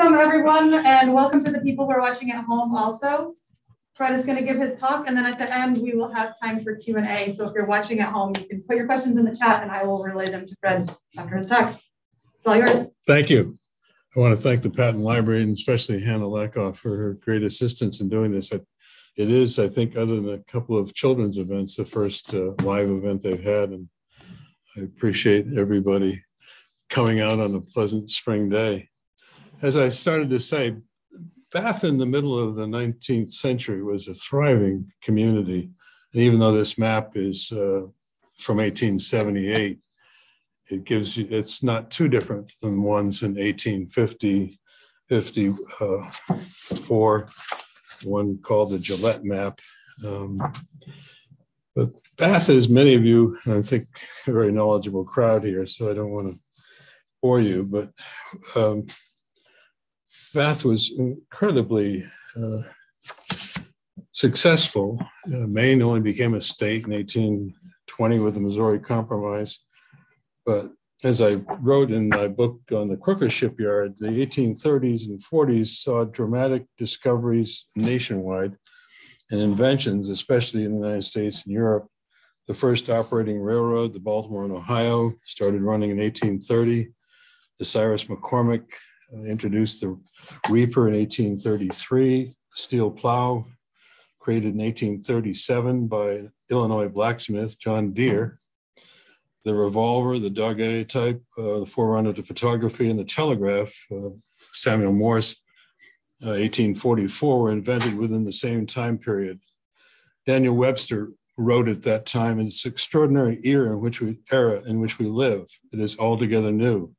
Welcome, everyone, and welcome to the people who are watching at home also. Fred is going to give his talk, and then at the end, we will have time for Q&A. So if you're watching at home, you can put your questions in the chat, and I will relay them to Fred after his talk. It's all yours. Thank you. I want to thank the Patent Library, and especially Hannah Lakoff for her great assistance in doing this. It is, I think, other than a couple of children's events, the first live event they've had, and I appreciate everybody coming out on a pleasant spring day. As I started to say, Bath in the middle of the 19th century was a thriving community. And even though this map is from 1878, it's not too different than ones in 1850, 54, one called the Gillette map. But Bath, as many of you, I think, a very knowledgeable crowd here, so I don't want to bore you, but Bath was incredibly successful. Maine only became a state in 1820 with the Missouri Compromise. But as I wrote in my book on the Crooker Shipyard, the 1830s and 40s saw dramatic discoveries nationwide and inventions, especially in the United States and Europe. The first operating railroad, the Baltimore and Ohio, started running in 1830. The Cyrus McCormick introduced the reaper in 1833, steel plow created in 1837 by Illinois blacksmith John Deere, the revolver, the daguerreotype, the forerunner to photography, and the telegraph, Samuel Morse, 1844, were invented within the same time period. Daniel Webster wrote at that time, "It's an extraordinary era in which we live. It is altogether new.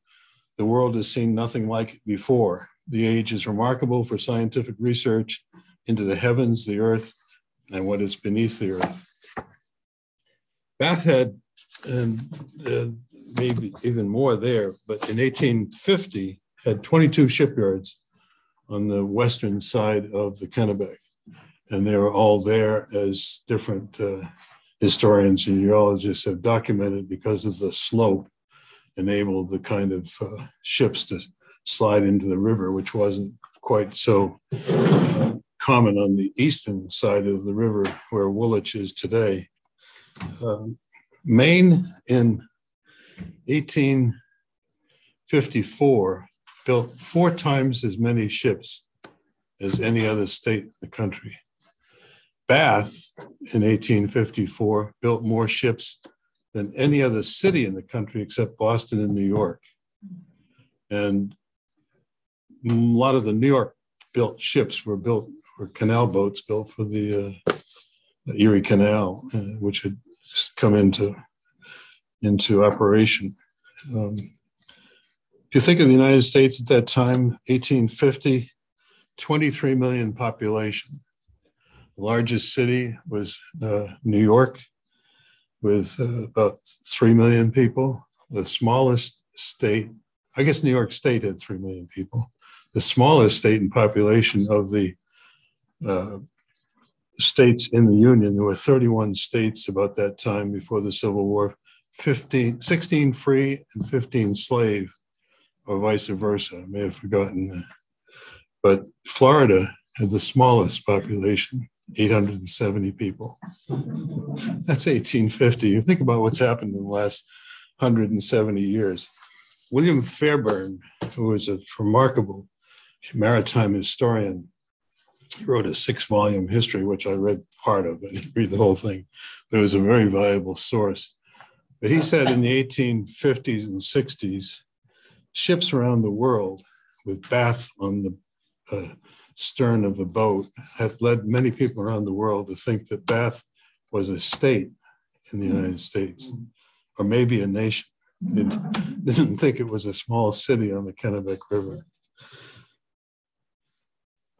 The world has seen nothing like it before. The age is remarkable for scientific research into the heavens, the earth, and what is beneath the earth." Bath had, and maybe even more there, but in 1850 had 22 shipyards on the western side of the Kennebec. And they were all there, as different historians and geologists have documented, because of the slope enabled the kind of ships to slide into the river, which wasn't quite so common on the eastern side of the river where Woolwich is today. Maine in 1854 built 4 times as many ships as any other state in the country. Bath in 1854 built more ships than any other city in the country except Boston and New York. And a lot of the New York built ships were canal boats built for the Erie Canal, which had come into operation. If you think of the United States at that time, 1850, 23 million population. The largest city was New York, with about 3 million people. The smallest state, I guess New York State had 3 million people. The smallest state in population of the states in the Union, there were 31 states about that time before the Civil War, 16 free and 15 slave, or vice versa. I may have forgotten that. But Florida had the smallest population, 870 people. That's 1850. You think about what's happened in the last 170 years. William Fairbairn, who was a remarkable maritime historian, he wrote a 6-volume history, which I read part of. I didn't read the whole thing, but it was a very valuable source. But he said in the 1850s and 60s, ships around the world with Bath on the stern of the boat had led many people around the world to think that Bath was a state in the United States, or maybe a nation. They didn't think it was a small city on the Kennebec River.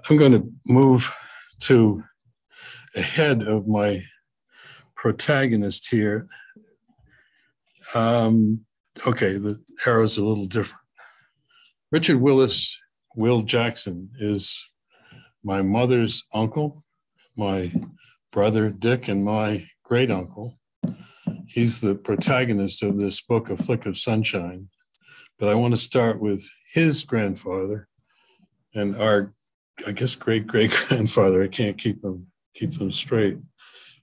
I'm going to move to ahead of my protagonist here. Okay, the arrow's a little different. Richard Will Jackson is my mother's uncle, my brother Dick, and my great uncle. He's the protagonist of this book, A Flick of Sunshine. But I want to start with his grandfather, and our, I guess, great-great-grandfather, I can't keep them straight,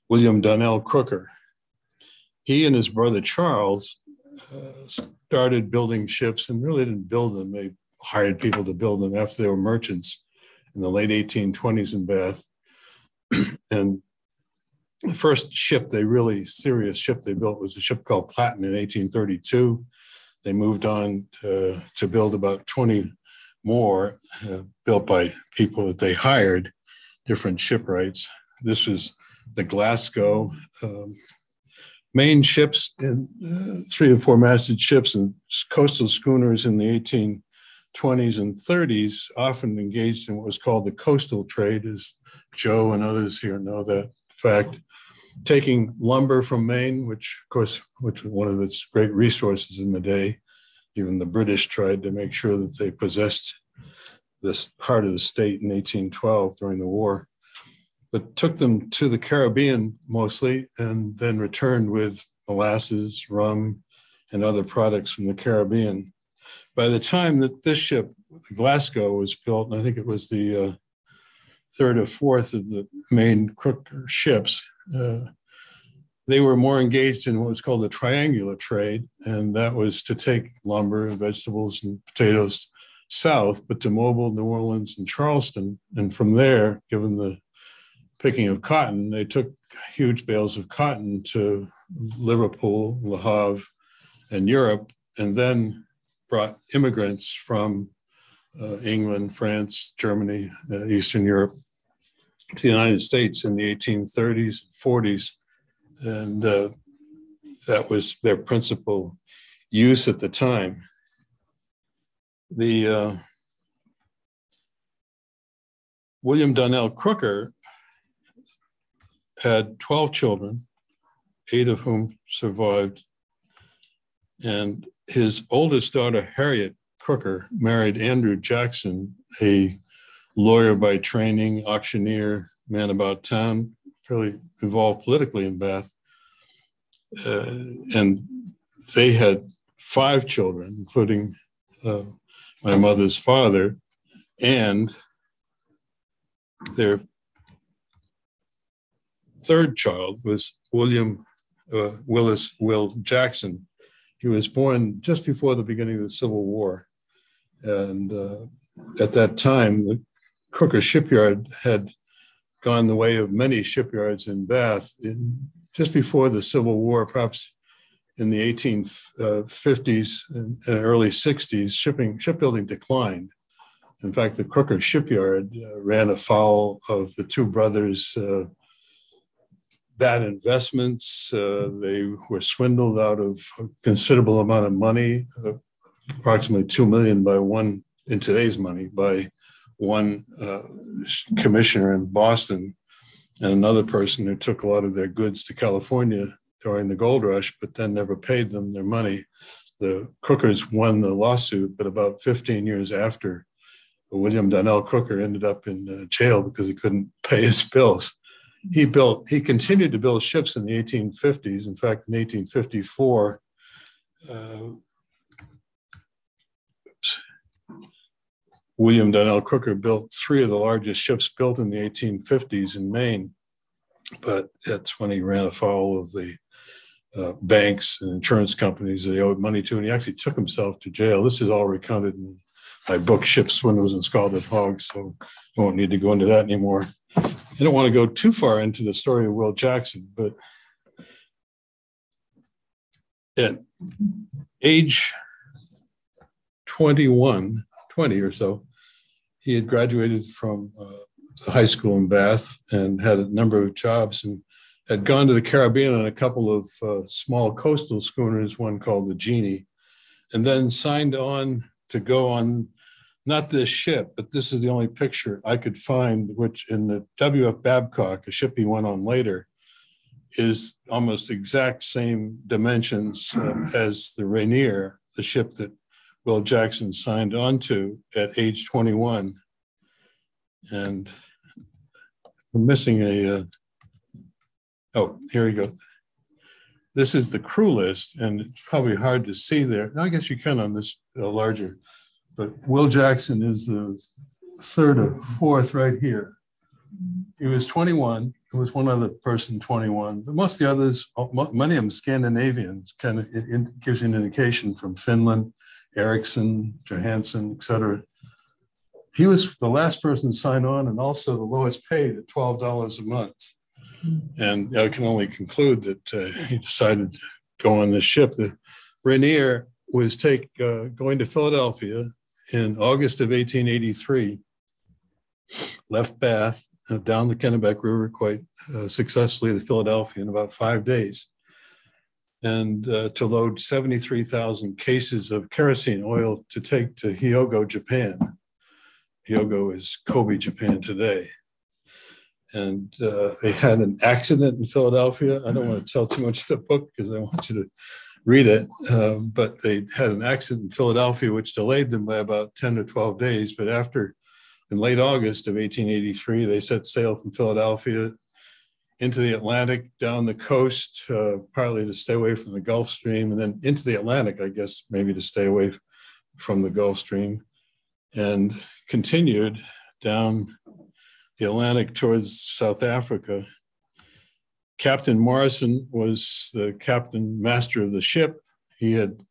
William Donnell Crooker. He and his brother Charles started building ships, and really didn't build them. They hired people to build them after they were merchants in the late 1820s in Bath. And the first serious ship they built was a ship called Platten in 1832. They moved on to build about 20 more built by people that they hired, different shipwrights. This was the Glasgow. Main ships in 3 and 4-masted ships and coastal schooners in the 1820s and 30s often engaged in what was called the coastal trade, as Joe and others here know that fact, taking lumber from Maine, which was one of its great resources in the day. Even the British tried to make sure that they possessed this part of the state in 1812 during the war, but took them to the Caribbean mostly, and then returned with molasses, rum, and other products from the Caribbean. By the time that this ship, the Glasgow, was built, and I think it was the third or fourth of the main Crooker ships, they were more engaged in what was called the triangular trade, and that was to take lumber and vegetables and potatoes south, but to Mobile, New Orleans, and Charleston. And from there, given the picking of cotton, they took huge bales of cotton to Liverpool, Le Havre, and Europe, and then brought immigrants from England, France, Germany, Eastern Europe to the United States in the 1830s, 40s. And that was their principal use at the time. The William Donnell Crooker had 12 children, 8 of whom survived. And his oldest daughter, Harriet Crooker, married Andrew Jackson, a lawyer by training, auctioneer, man about town, fairly involved politically in Bath. And they had 5 children, including my mother's father, and their third child was William Will Jackson. He was born just before the beginning of the Civil War. And at that time, the Crooker shipyard had gone the way of many shipyards in Bath. Just before the Civil War, perhaps in the 1850s and early 60s, shipbuilding declined. In fact, the Crooker shipyard ran afoul of the two brothers' bad investments. They were swindled out of a considerable amount of money, approximately $2 million in today's money, by one commissioner in Boston, and another person who took a lot of their goods to California during the gold rush, but then never paid them their money. The Crookers won the lawsuit, but about 15 years after, William Donnell Crooker ended up in jail because he couldn't pay his bills. He continued to build ships in the 1850s. In fact, in 1854, William Donnell Crooker built 3 of the largest ships built in the 1850s in Maine, but that's when he ran afoul of the banks and insurance companies that he owed money to, and he actually took himself to jail. This is all recounted in my book, Ships, Swindles, and Scalded Hogs, so I won't need to go into that anymore. I don't want to go too far into the story of Will Jackson, but at age 20 or so, he had graduated from high school in Bath and had a number of jobs, and had gone to the Caribbean on a couple of small coastal schooners, one called the Genie, and then signed on to go on, not this ship, but this is the only picture I could find, which in the W.F. Babcock, a ship he went on later, is almost exact same dimensions as the Rainier, the ship that Will Jackson signed on to at age 21. And I'm missing oh, here we go. This is the crew list, and it's probably hard to see there. I guess you can on this larger, but Will Jackson is the third or fourth right here. He was 21. There was one other person, 21. But most of the others, many of them Scandinavians, kind of it gives you an indication from Finland, Ericsson, Johansson, et cetera. He was the last person to sign on and also the lowest paid at $12 a month. And I can only conclude that he decided to go on this ship. The Rainier was going to Philadelphia in August of 1883, left Bath, down the Kennebec River quite successfully to Philadelphia in about 5 days, and to load 73,000 cases of kerosene oil to take to Hyogo, Japan. Hyogo is Kobe, Japan today. And they had an accident in Philadelphia. I don't want to tell too much of the book because I want you to read it, but they had an accident in Philadelphia which delayed them by about 10 to 12 days. But in late August of 1883, they set sail from Philadelphia into the Atlantic, down the coast, partly to stay away from the Gulf Stream, and then into the Atlantic, I guess, maybe to stay away from the Gulf Stream, and continued down the Atlantic towards South Africa. Captain Morrison was the captain master of the ship. He had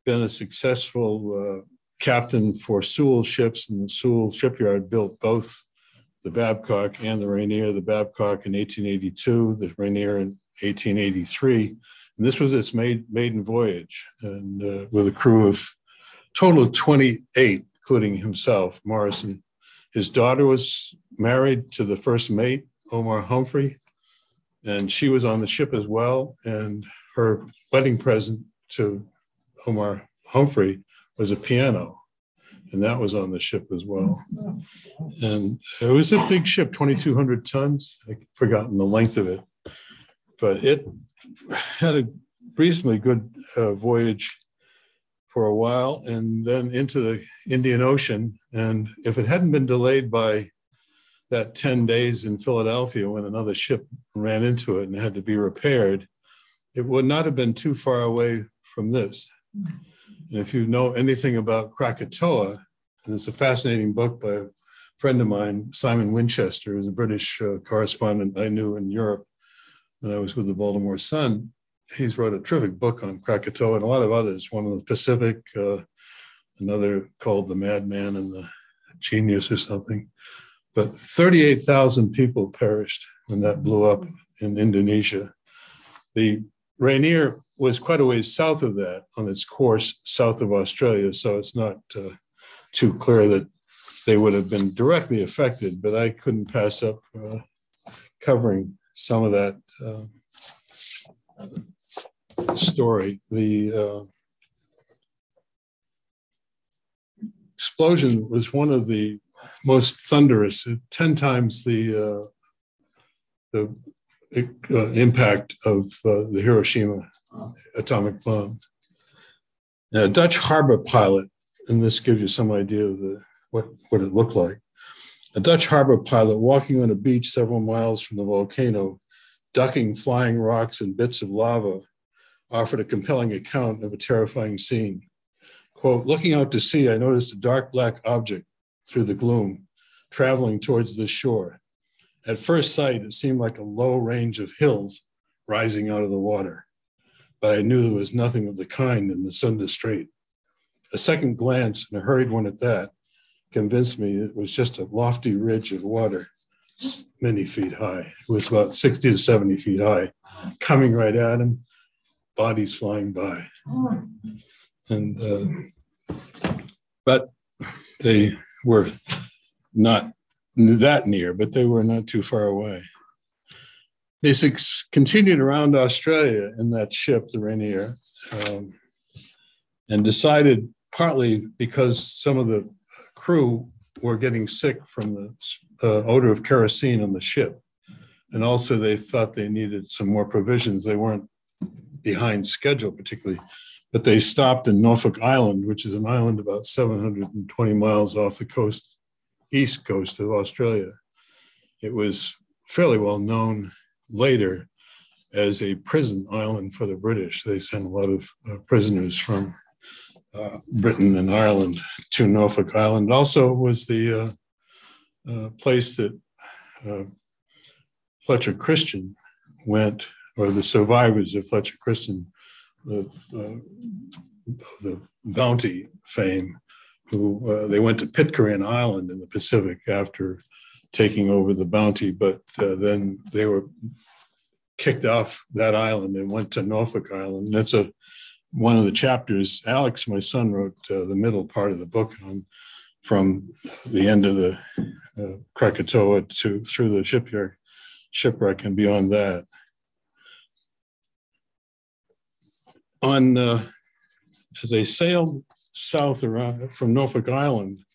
been a successful captain for Sewell ships, and the Sewell shipyard built both the Babcock and the Rainier, the Babcock in 1882, the Rainier in 1883. And this was its maiden voyage, and with a crew of total of 28, including himself, Morrison. His daughter was married to the first mate, Omar Humphrey, and she was on the ship as well. And her wedding present to Omar Humphrey was a piano, and that was on the ship as well. And it was a big ship, 2,200 tons. I've forgotten the length of it, but it had a reasonably good voyage for a while, and then into the Indian Ocean. And if it hadn't been delayed by that 10 days in Philadelphia when another ship ran into it and had to be repaired, it would not have been too far away from this. And if you know anything about Krakatoa, and it's a fascinating book by a friend of mine, Simon Winchester, who's a British correspondent I knew in Europe when I was with the Baltimore Sun. He's wrote a terrific book on Krakatoa and a lot of others, one on the Pacific, another called The Madman and the Genius or something. But 38,000 people perished when that blew up in Indonesia. The Rainier was quite a ways south of that on its course south of Australia, so it's not too clear that they would have been directly affected, but I couldn't pass up covering some of that story. The explosion was one of the most thunderous, 10 times the impact of the Hiroshima atomic bomb. A Dutch harbor pilot, and this gives you some idea of what it looked like. A Dutch harbor pilot walking on a beach several miles from the volcano, ducking flying rocks and bits of lava, offered a compelling account of a terrifying scene. Quote, "Looking out to sea, I noticed a dark black object through the gloom, traveling towards the shore. At first sight, it seemed like a low range of hills rising out of the water, but I knew there was nothing of the kind in the Sunda Strait. A second glance, and a hurried one at that, convinced me it was just a lofty ridge of water, many feet high. It was about 60 to 70 feet high, coming right at him, bodies flying by. And but they were not that near, but they were not too far away. They continued around Australia in that ship, the Rainier, and decided, partly because some of the crew were getting sick from the odor of kerosene on the ship, and also they thought they needed some more provisions. They weren't behind schedule particularly, but they stopped in Norfolk Island, which is an island about 720 miles off the coast, east coast of Australia. It was fairly well known later as a prison island for the British. They sent a lot of prisoners from Britain and Ireland to Norfolk Island. Also was the place that Fletcher Christian went, or the survivors of Fletcher Christian, the Bounty fame, who they went to Pitcairn Island in the Pacific after taking over the Bounty, but then they were kicked off that island and went to Norfolk Island. And that's one of the chapters. Alex, my son, wrote the middle part of the book on from the end of the Krakatoa through the shipwreck and beyond that. As they sailed south around from Norfolk Island,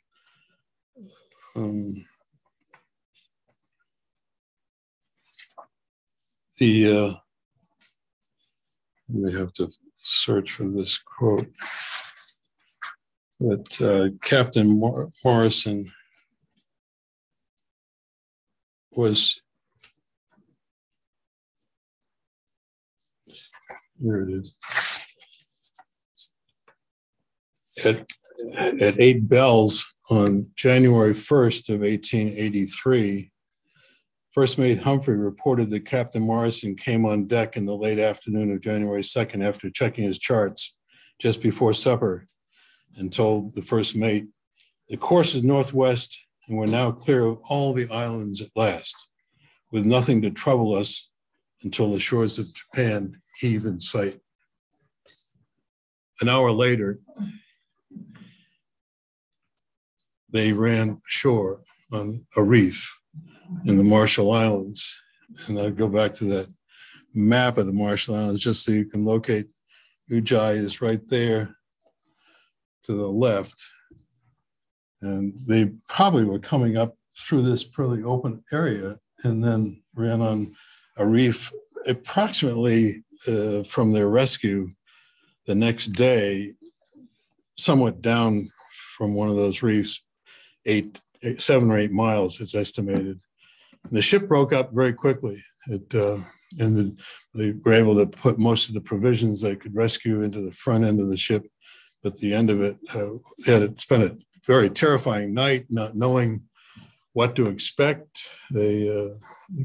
we have to search for this quote, that Captain Morrison was, here it is, at 8 bells on January 1st of 1883, First Mate Humphrey reported that Captain Morrison came on deck in the late afternoon of January 2nd after checking his charts just before supper and told the first mate, "The course is northwest and we're now clear of all the islands at last, with nothing to trouble us until the shores of Japan heave in sight." An hour later, they ran ashore on a reef in the Marshall Islands. And I'll go back to that map of the Marshall Islands just so you can locate. Ujai is right there to the left. And they probably were coming up through this pretty open area and then ran on a reef approximately from their rescue the next day, somewhat down from one of those reefs, 7 or 8 miles, it's estimated. The ship broke up very quickly. They were able to put most of the provisions they could rescue into the front end of the ship. But the end of it, they had spent a very terrifying night, not knowing what to expect.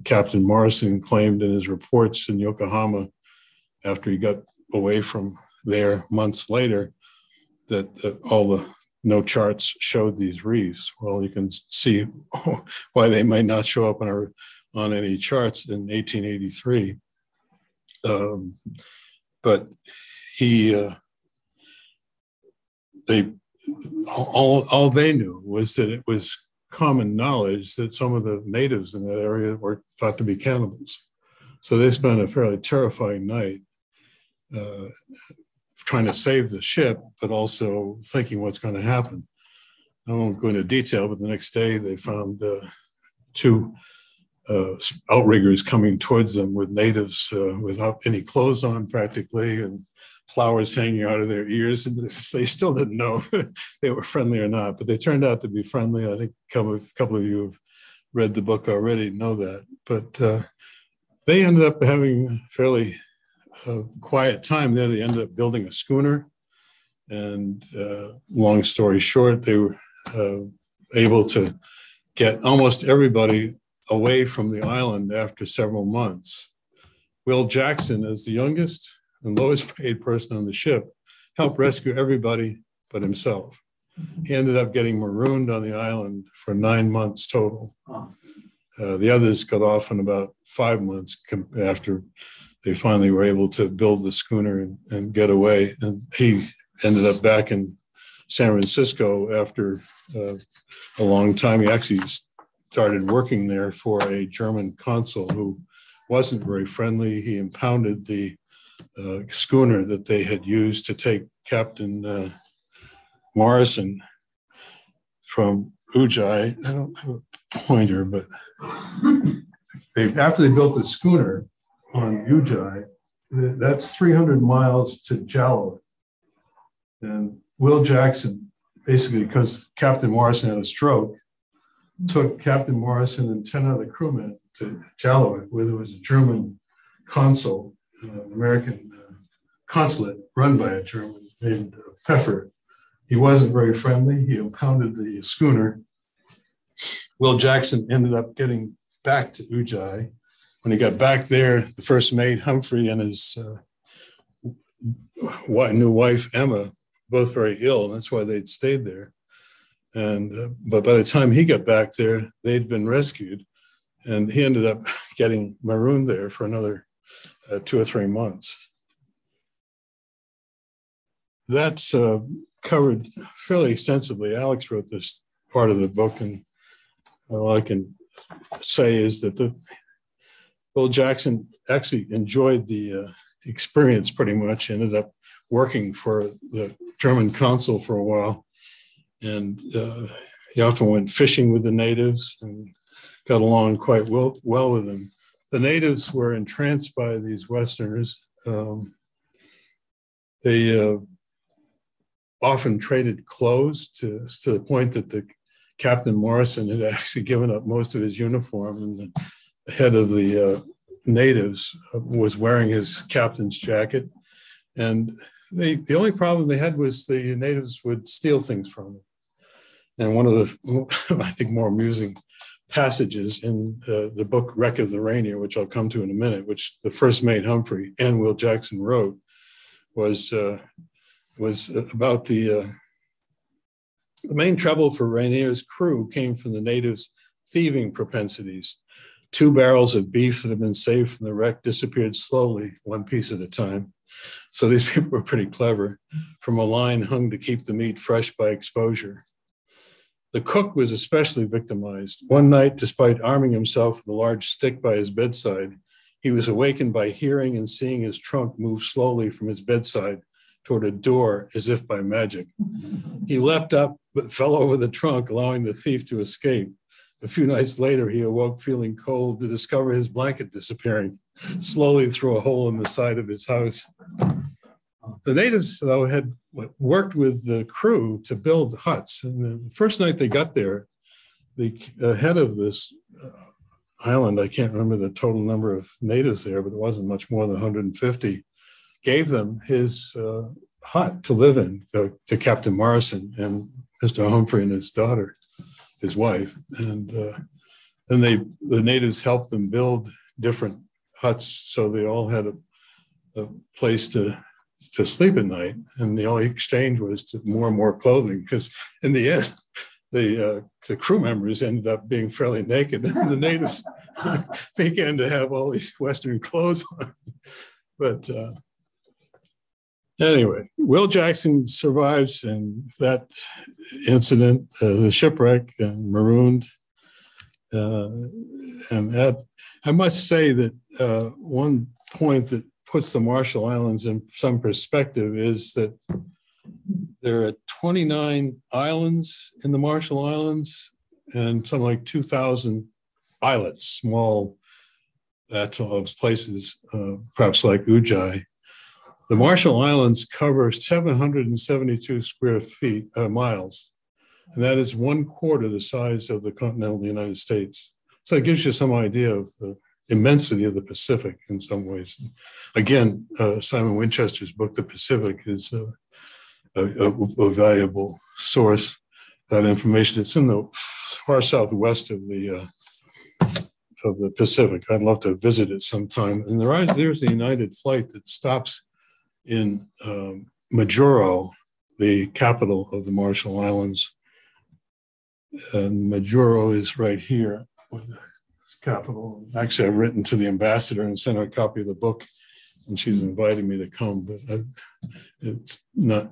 Captain Morrison claimed in his reports in Yokohama, after he got away from there months later, that no charts showed these reefs. Well, you can see why they might not show up on any charts in 1883. But all they knew was that it was common knowledge that some of the natives in that area were thought to be cannibals. So they spent a fairly terrifying night trying to save the ship, but also thinking what's going to happen. I won't go into detail, but the next day they found 2 outriggers coming towards them with natives without any clothes on practically, and flowers hanging out of their ears. And they still didn't know if they were friendly or not, but they turned out to be friendly. I think a couple of you have read the book already, know that. But they ended up having a fairly quiet time there. They ended up building a schooner. And long story short, they were able to get almost everybody away from the island after several months. Will Jackson, as the youngest and lowest paid person on the ship, helped rescue everybody but himself. He ended up getting marooned on the island for 9 months total. The others got off in about 5 months after they finally were able to build the schooner and get away. And he ended up back in San Francisco after a long time. He actually started working there for a German consul who wasn't very friendly. He impounded the schooner that they had used to take Captain Morrison from Ujai. I don't have a pointer, but after they built the schooner on Ujai, that's 300 miles to Jalo. And Will Jackson, basically because Captain Morrison had a stroke, took Captain Morrison and 10 other crewmen to Jalo, where there was a German consul, an American consulate run by a German named Pfeffer. He wasn't very friendly. He impounded the schooner. Will Jackson ended up getting back to Ujai. When he got back there, the first mate, Humphrey, and his new wife, Emma, both very ill, and that's why they'd stayed there. And but by the time he got back there, they'd been rescued, and he ended up getting marooned there for another 2 or 3 months. That's covered fairly extensively. Alex wrote this part of the book, and all I can say is that Will Jackson actually enjoyed the experience pretty much, ended up working for the German consul for a while. And he often went fishing with the natives and got along quite well with them. The natives were entranced by these Westerners. They often traded clothes to the point that the Captain Morrison had actually given up most of his uniform, and the head of the natives was wearing his captain's jacket. And the only problem they had was the natives would steal things from them. And one of the, I think, more amusing passages in the book Wreck of the Rainier, which I'll come to in a minute, which the first mate Humphrey and Will Jackson wrote, was about the main trouble for Rainier's crew came from the natives' thieving propensities. 2 barrels of beef that had been saved from the wreck disappeared slowly, 1 piece at a time. So these people were pretty clever, from a line hung to keep the meat fresh by exposure. The cook was especially victimized. One night, despite arming himself with a large stick by his bedside, he was awakened by hearing and seeing his trunk move slowly from his bedside toward a door as if by magic. He leapt up, but fell over the trunk, allowing the thief to escape. A few nights later, he awoke feeling cold to discover his blanket disappearing slowly through a hole in the side of his house. The natives, though, had worked with the crew to build huts. And the first night they got there, the head of this island, I can't remember the total number of natives there, but it wasn't much more than 150, gave them his hut to live in, to Captain Morrison and Mr. Humphrey and his daughter, his wife. And then the natives helped them build different huts, so they all had a place to sleep at night. And the only exchange was to more and more clothing, because in the end, the crew members ended up being fairly naked, and the natives began to have all these Western clothes on. But anyway, Will Jackson survives in that incident, the shipwreck, and marooned. And I must say that one point that puts the Marshall Islands in some perspective is that there are 29 islands in the Marshall Islands and something like 2,000 islets, small atolls, places, perhaps like Ujai. The Marshall Islands cover 772 square miles, and that is 1/4 the size of the continental United States. So it gives you some idea of the immensity of the Pacific in some ways. Again, Simon Winchester's book, The Pacific, is a valuable source of that information. It's in the far southwest of the Pacific. I'd love to visit it sometime. And there's the United flight that stops in Majuro, the capital of the Marshall Islands. And Majuro is right here with its capital. Actually, I've written to the ambassador and sent her a copy of the book, and she's invited me to come, but it's not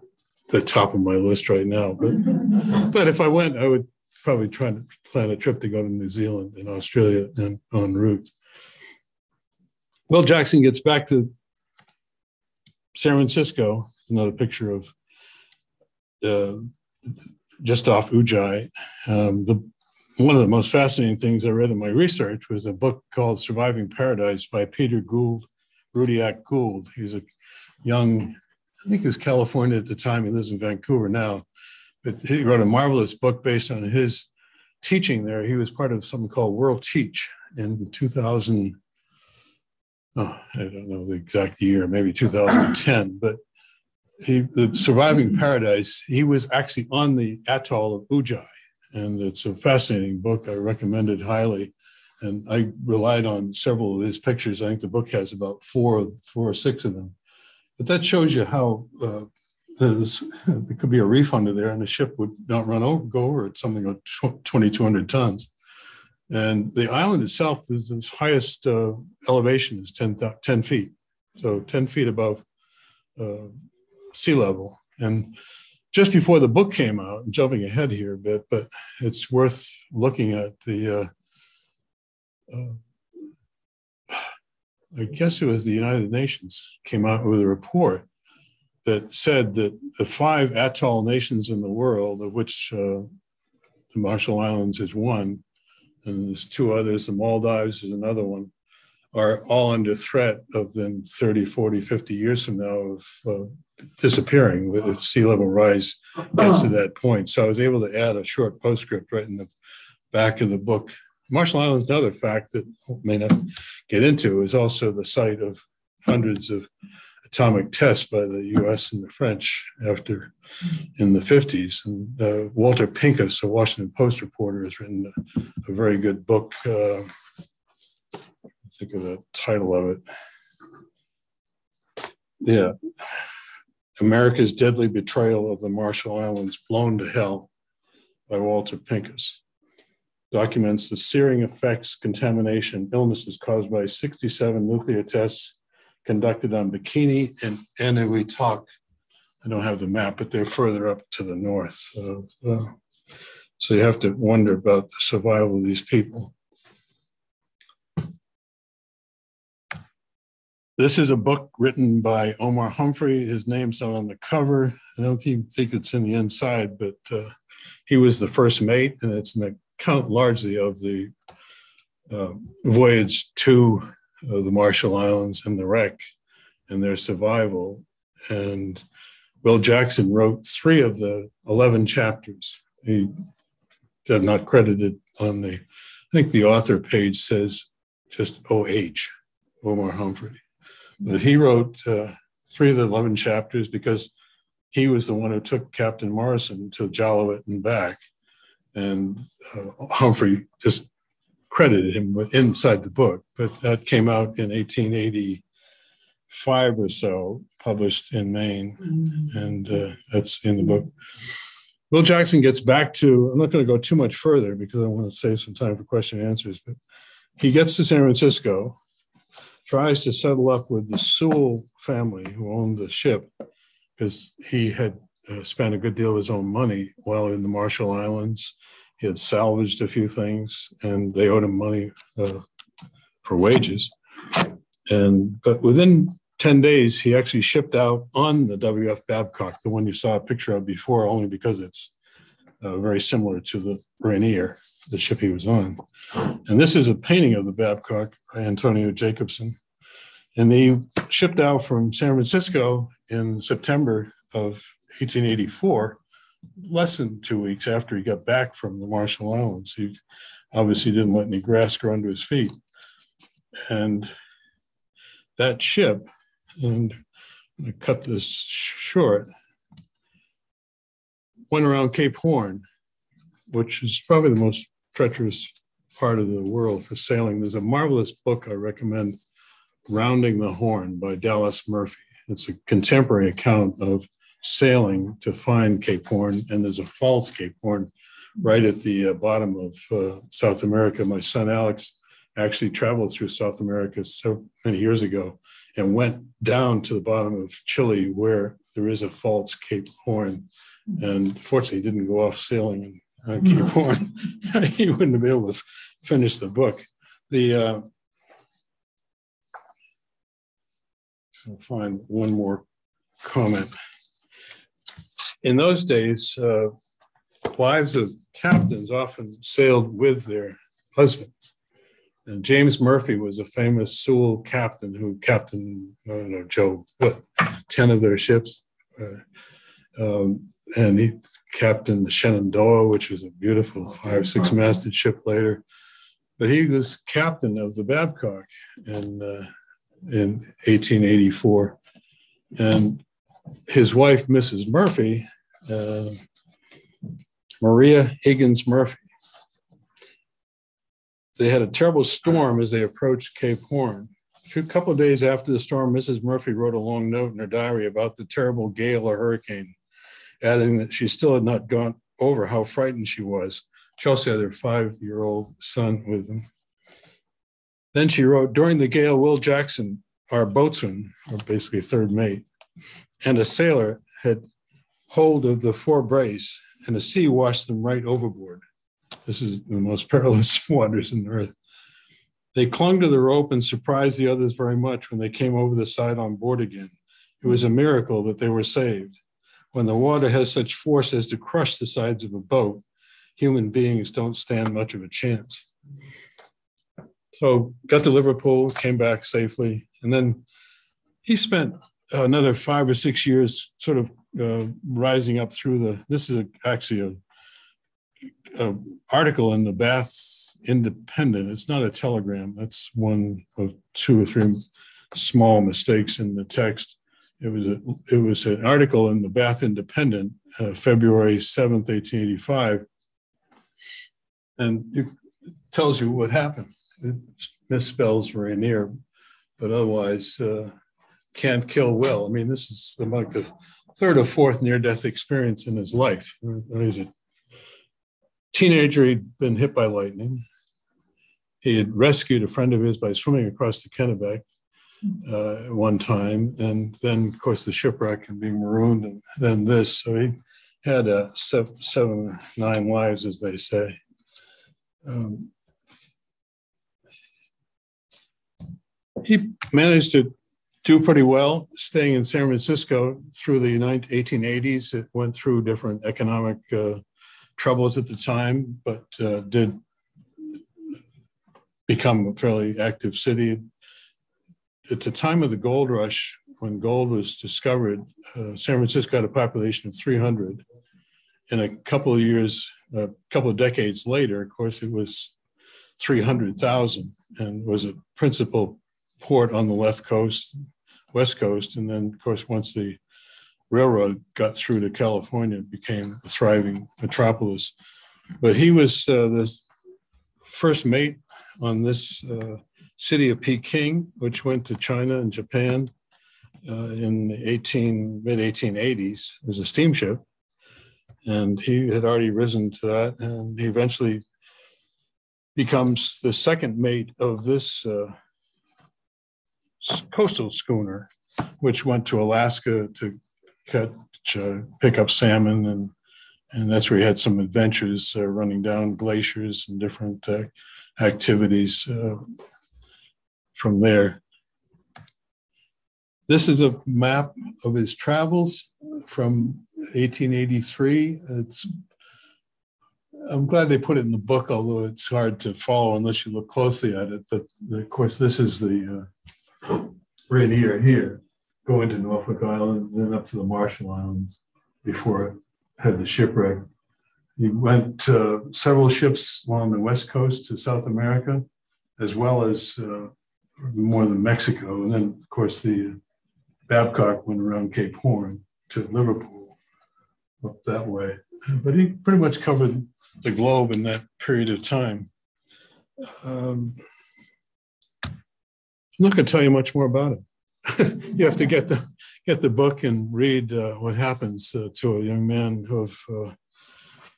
the top of my list right now. But if I went, I would probably try to plan a trip to go to New Zealand and Australia and en route. Will Jackson gets back to San Francisco. It's another picture of just off Ujai. One of the most fascinating things I read in my research was a book called Surviving Paradise by Peter Gould, Rudyard Gould. He's a young, I think he was California at the time. He lives in Vancouver now. But he wrote a marvelous book based on his teaching there. He was part of something called World Teach in 2000. I don't know the exact year, maybe 2010. But the Surviving Paradise, he was actually on the atoll of Ujai. And it's a fascinating book. I recommend it highly. And I relied on several of his pictures. I think the book has about four or six of them. But that shows you how there could be a reef under there and the ship would not go over at something like 2,200 tons. And the island itself is its highest elevation is 10 feet. So 10 feet above sea level. And just before the book came out, I'm jumping ahead here a bit, but it's worth looking at the, I guess it was the United Nations came out with a report that said that the 5 atoll nations in the world, of which the Marshall Islands is one, and there's 2 others, the Maldives is another one, are all under threat of then 30, 40, 50 years from now of disappearing if sea level rise gets to that point. So I was able to add a short postscript right in the back of the book. Marshall Islands, another fact that I may not get into, is also the site of hundreds of atomic tests by the US and the French in the 50s. And Walter Pincus, a Washington Post reporter, has written a very good book. I think of the title of it. Yeah. America's Deadly Betrayal of the Marshall Islands, Blown to Hell, by Walter Pincus. Documents the searing effects, contamination, illnesses caused by 67 nuclear tests conducted on Bikini and Enewetak. I don't have the map, but they're further up to the north. So you have to wonder about the survival of these people. This is a book written by Omar Humphrey. His name's not on the cover. I don't think it's in the inside, but he was the first mate, and it's an account largely of the voyage to the Marshall Islands and the wreck and their survival. And Will Jackson wrote 3 of the 11 chapters. He did not credited on I think the author page says just OH, Omar Humphrey. But he wrote 3 of the 11 chapters because he was the one who took Captain Morrison to Jalowit and back. And Humphrey just credited him inside the book. But that came out in 1885 or so, published in Maine. And that's in the book. Will Jackson gets back to, I'm not going to go too much further because I want to save some time for question and answers, but he gets to San Francisco, tries to settle up with the Sewell family who owned the ship because he had spent a good deal of his own money while in the Marshall Islands. He had salvaged a few things and they owed him money for wages. But within 10 days, he actually shipped out on the W.F. Babcock, the one you saw a picture of before, only because it's very similar to the Rainier, the ship he was on. And this is a painting of the Babcock by Antonio Jacobson. And he shipped out from San Francisco in September of 1884, less than 2 weeks after he got back from the Marshall Islands. He obviously didn't let any grass grow under his feet. And that ship, and I cut this short, went around Cape Horn, which is probably the most treacherous part of the world for sailing. There's a marvelous book I recommend, Rounding the Horn by Dallas Murphy. It's a contemporary account of sailing to find Cape Horn, and there's a false Cape Horn right at the bottom of South America. My son Alex actually traveled through South America so many years ago and went down to the bottom of Chile where there is a false Cape Horn, and fortunately didn't go off sailing on Cape Horn. He wouldn't have been able to finish the book. I'll find one more comment. In those days, wives of captains often sailed with their husbands. And James Murphy was a famous Sewell captain who captained, 10 of their ships. And he captained the Shenandoah, which was a beautiful 5 or 6-masted ship later. But he was captain of the Babcock in 1884. And his wife, Mrs. Murphy, Maria Higgins Murphy. They had a terrible storm as they approached Cape Horn. A couple of days after the storm, Mrs. Murphy wrote a long note in her diary about the terrible gale or hurricane, adding that she still had not gone over how frightened she was. She also had her 5-year-old son with them. Then she wrote, during the gale, Will Jackson, our boatswain, or basically third mate, and a sailor had hold of the forebrace, and the sea washed them right overboard. This is the most perilous waters in the earth. They clung to the rope and surprised the others very much when they came over the side on board again. It was a miracle that they were saved. When the water has such force as to crush the sides of a boat, human beings don't stand much of a chance. So got to Liverpool, came back safely, and then he spent another 5 or 6 years sort of rising up through the, this is actually a article in the Bath Independent. It's not a telegram. That's one of 2 or 3 small mistakes in the text. It was an article in the Bath Independent, February 7th, 1885. And it tells you what happened. It misspells Rainier, but otherwise can't kill Will. I mean, this is like the 3rd or 4th near-death experience in his life. He's a teenager. He'd been hit by lightning. He had rescued a friend of his by swimming across the Kennebec one time, and then, of course, the shipwreck and being marooned, and then this. So he had 7, 9 lives, as they say. He managed to do pretty well, staying in San Francisco through the 1880s. It went through different economic troubles at the time, but did become a fairly active city. At the time of the gold rush, when gold was discovered, San Francisco had a population of 300. In a couple of years, a couple of decades later, of course, it was 300,000 and was a principal port on the west coast. And then, of course, once the railroad got through to California, it became a thriving metropolis. But he was the first mate on this city of Peking, which went to China and Japan in the mid-1880s. It was a steamship, and he had already risen to that, and he eventually becomes the second mate of this coastal schooner, which went to Alaska to pick up salmon, and that's where he had some adventures running down glaciers and different activities from there. This is a map of his travels from 1883. I'm glad they put it in the book, although it's hard to follow unless you look closely at it. But of course, this is the Rainier here, going to Norfolk Island, then up to the Marshall Islands before it had the shipwreck. He went several ships along the west coast to South America, as well as more than Mexico. And then, of course, the Babcock went around Cape Horn to Liverpool up that way. But he pretty much covered the globe in that period of time. I'm not going to tell you much more about it. You have to get the book and read what happens to a young man of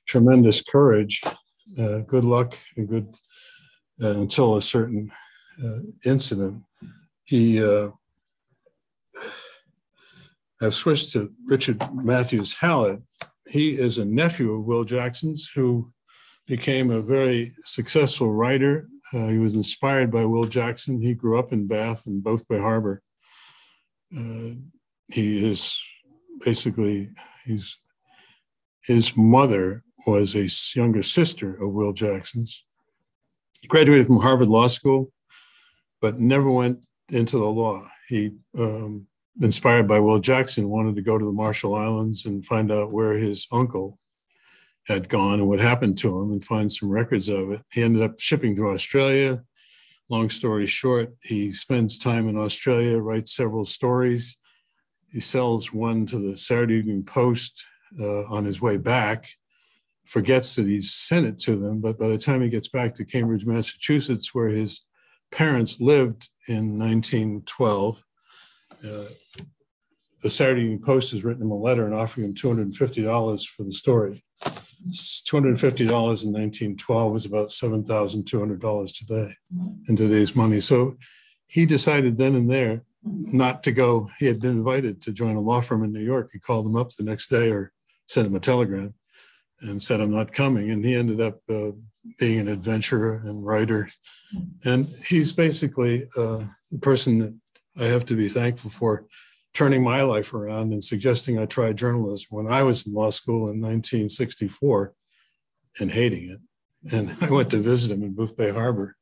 tremendous courage. Good luck and good until a certain incident. I've switched to Richard Matthews Hallett. He is a nephew of Will Jackson's, who became a very successful writer. He was inspired by Will Jackson. He grew up in Bath and both Bay Harbor. He is basically, his mother was a younger sister of Will Jackson's. He graduated from Harvard Law School, but never went into the law. He, inspired by Will Jackson, wanted to go to the Marshall Islands and find out where his uncle had gone and what happened to him and find some records of it. He ended up shipping to Australia. Long story short, he spends time in Australia, writes several stories. He sells one to the Saturday Evening Post on his way back forgets that he's sent it to them. But by the time he gets back to Cambridge, Massachusetts, where his parents lived in 1912, the Saturday Evening Post has written him a letter and offering him $250 for the story. $250 in 1912 was about $7,200 today in today's money. So he decided then and there not to go. He had been invited to join a law firm in New York. He called them up the next day or sent him a telegram and said, I'm not coming. And he ended up being an adventurer and writer. And he's basically the person that I have to be thankful for turning my life around and suggesting I try journalism when I was in law school in 1964 and hating it. And I went to visit him in Booth Bay Harbor.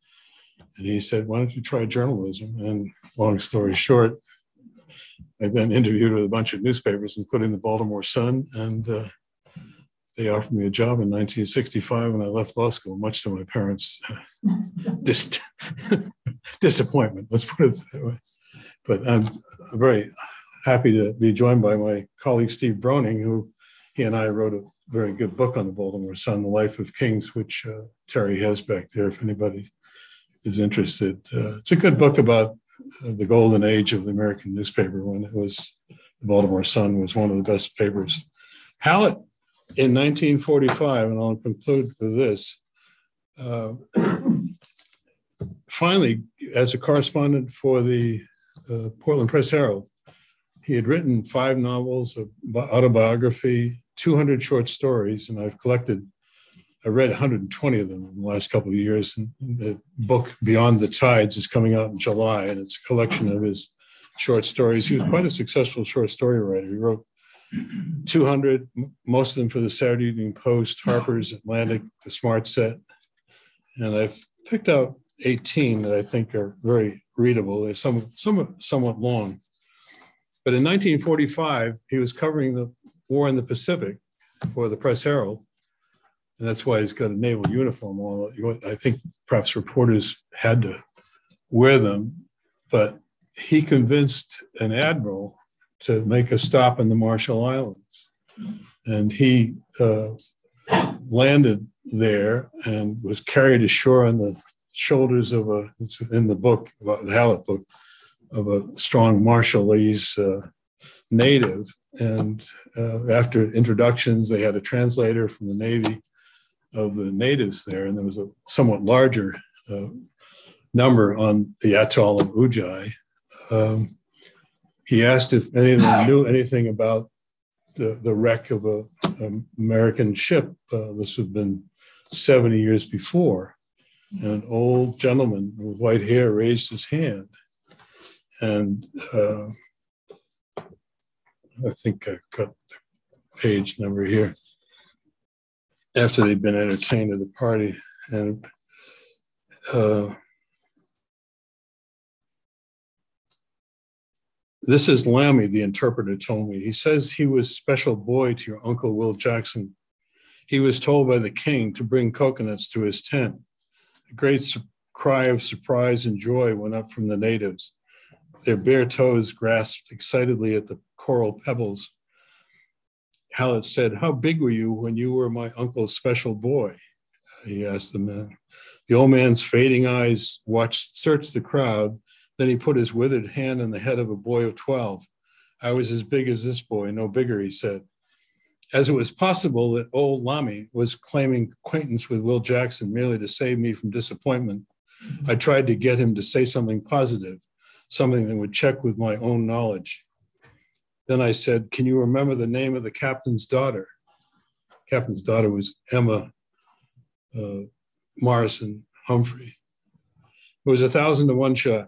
And he said, why don't you try journalism? And long story short, I then interviewed with a bunch of newspapers, including the Baltimore Sun. And they offered me a job in 1965 when I left law school, much to my parents' disappointment, let's put it that way. But I'm very happy to be joined by my colleague, Steve Broning, who he and I wrote a very good book on the Baltimore Sun, The Life of Kings, which Terry has back there if anybody is interested. It's a good book about the golden age of the American newspaper when it was, the Baltimore Sun was one of the best papers. Hallett in 1945, and I'll conclude with this, finally, as a correspondent for the Portland Press Herald, he had written 5 novels, an autobiography, 200 short stories, and I read 120 of them in the last couple of years. And the book Beyond the Tides is coming out in July, and it's a collection of his short stories. He was quite a successful short story writer. He wrote 200, most of them for the Saturday Evening Post, Harper's, Atlantic, the Smart Set. And I've picked out 18 that I think are very readable. They're somewhat long. But in 1945, he was covering the war in the Pacific for the Press Herald. And that's why he's got a naval uniform on. I think perhaps reporters had to wear them. But he convinced an admiral to make a stop in the Marshall Islands. And he landed there and was carried ashore on the shoulders of it's in the book, about the Hallett book, of a strong Marshallese native. And after introductions, they had a translator from the Navy of the natives there, and there was a somewhat larger number on the atoll of Ujai. He asked if any of them knew anything about the wreck of an American ship. This had been 70 years before. And an old gentleman with white hair raised his hand. And I think I got the page number here. After they'd been entertained at a party. And this is Lammy, the interpreter told me. He says he was special boy to your uncle, Will Jackson. He was told by the king to bring coconuts to his tent. A great cry of surprise and joy went up from the natives. Their bare toes grasped excitedly at the coral pebbles. Hallett said, how big were you when you were my uncle's special boy? He asked the man. The old man's fading eyes searched the crowd. Then he put his withered hand on the head of a boy of 12. I was as big as this boy, no bigger, he said. As it was possible that old Lammy was claiming acquaintance with Will Jackson merely to save me from disappointment, I tried to get him to say something positive, something that would check with my own knowledge. Then I said, can you remember the name of the captain's daughter? Captain's daughter was Emma Morrison Humphrey. It was 1,000 to 1 shot.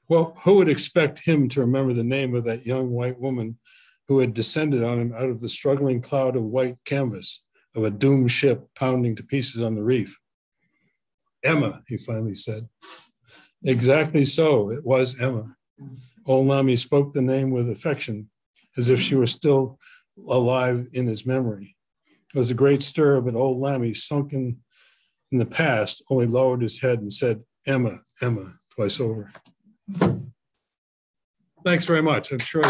Well, who would expect him to remember the name of that young white woman who had descended on him out of the struggling cloud of white canvas of a doomed ship pounding to pieces on the reef? Emma, he finally said. Exactly so, it was Emma. Old Lammy spoke the name with affection, as if she were still alive in his memory. It was a great stir, but old Lammy, sunken in the past, only lowered his head and said, Emma, Emma, twice over. Thanks very much. I'm sure